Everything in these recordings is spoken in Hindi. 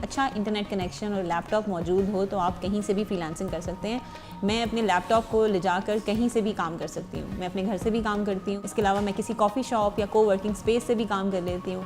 अच्छा इंटरनेट कनेक्शन और लैपटॉप मौजूद हो तो आप कहीं से भी फ्रीलांसिंग कर सकते हैं। मैं अपने लैपटॉप को ले जाकर कहीं से भी काम कर सकती हूँ। मैं अपने घर से भी काम करती हूँ। इसके अलावा मैं किसी कॉफ़ी शॉप या को वर्किंग स्पेस से भी काम कर लेती हूँ।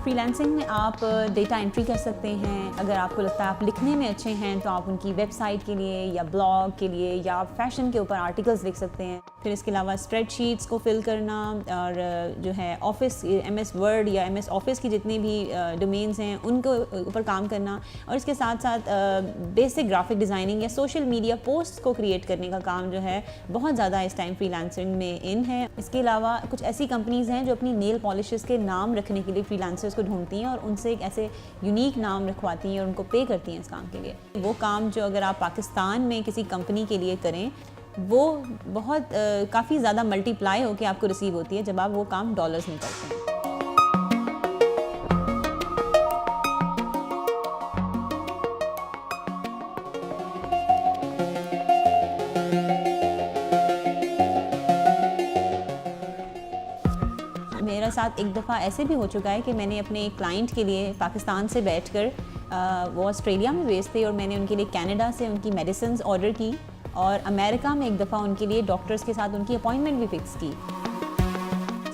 फ्रीलांसिंग में आप डेटा एंट्री कर सकते हैं। अगर आपको लगता है आप लिखने में अच्छे हैं तो आप उनकी वेबसाइट के लिए या ब्लॉग के लिए या फैशन के ऊपर आर्टिकल्स लिख सकते हैं। फिर इसके अलावा स्प्रेडशीट्स को फिल करना और जो है ऑफिस MS वर्ड या MS ऑफिस की जितनी भी डोमेन्स हैं उनको ऊपर काम करना, और इसके साथ साथ बेसिक ग्राफिक डिज़ाइनिंग या सोशल मीडिया पोस्ट को क्रिएट करने का काम जो है बहुत ज़्यादा इस टाइम फ्रीलांसिंग में इन है। इसके अलावा कुछ ऐसी कंपनीज़ हैं जो अपनी नेल पॉलिशेस के नाम रखने के लिए फ्रीलांसर्स को ढूंढती हैं और उनसे एक ऐसे यूनिक नाम रखवाती हैं और उनको पे करती हैं इस काम के लिए। वो काम जो अगर आप पाकिस्तान में किसी कंपनी के लिए करें वो बहुत काफ़ी ज़्यादा मल्टीप्लाई होकर आपको रिसीव होती है जब आप वो काम डॉलर्स में करते हैं। मेरे साथ एक दफ़ा ऐसे भी हो चुका है कि मैंने अपने एक क्लाइंट के लिए पाकिस्तान से बैठकर वो ऑस्ट्रेलिया में बेस्ड थे और मैंने उनके लिए कनाडा से उनकी मेडिसिन्स ऑर्डर की और अमेरिका में एक दफ़ा उनके लिए डॉक्टर्स के साथ उनकी अपॉइंटमेंट भी फिक्स की।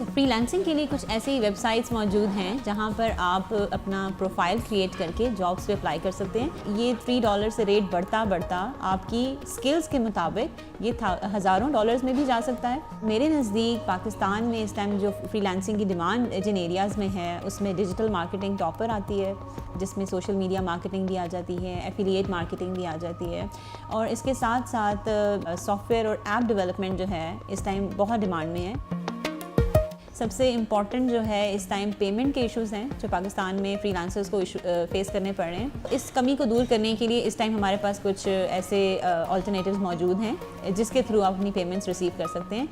फ्रीलांसिंग के लिए कुछ ऐसी वेबसाइट्स मौजूद हैं जहां पर आप अपना प्रोफाइल क्रिएट करके जॉब्स पे अप्लाई कर सकते हैं। ये $3 से रेट बढ़ता बढ़ता आपकी स्किल्स के मुताबिक ये हज़ारों डॉलर्स में भी जा सकता है। मेरे नज़दीक पाकिस्तान में इस टाइम जो फ्रीलांसिंग की डिमांड जिन एरियाज़ में है उसमें डिजिटल मार्केटिंग टॉपर आती है, जिसमें सोशल मीडिया मार्केटिंग भी आ जाती है, एफिलिएट मार्केटिंग भी आ जाती है, और इसके साथ साथ सॉफ्टवेयर और ऐप डेवलपमेंट जो है इस टाइम बहुत डिमांड में है। सबसे इम्पॉर्टेंट जो है इस टाइम पेमेंट के इश्यूज़ हैं जो पाकिस्तान में फ्रीलांसर्स को फेस करने पड़ रहे हैं। इस कमी को दूर करने के लिए इस टाइम हमारे पास कुछ ऐसे अल्टरनेटिव्स मौजूद हैं जिसके थ्रू आप अपनी पेमेंट्स रिसीव कर सकते हैं।